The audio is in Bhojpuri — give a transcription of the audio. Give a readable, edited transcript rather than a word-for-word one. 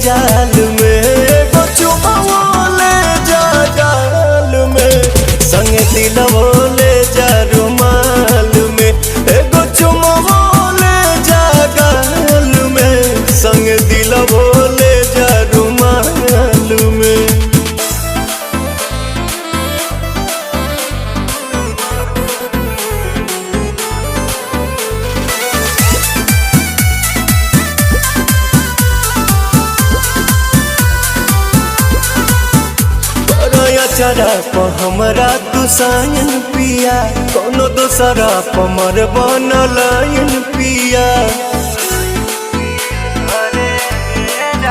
जाल में, एगो चुमाओ ले जा गाल में, संग दिलवो ले जा रुमाल में, एगो चुमाओ ले जा गाल में, संग दिलवो ले जा रुमाल में। चरा प हमरा तू सायन पिया, कोनो दोसरा प मर बनलायन पिया।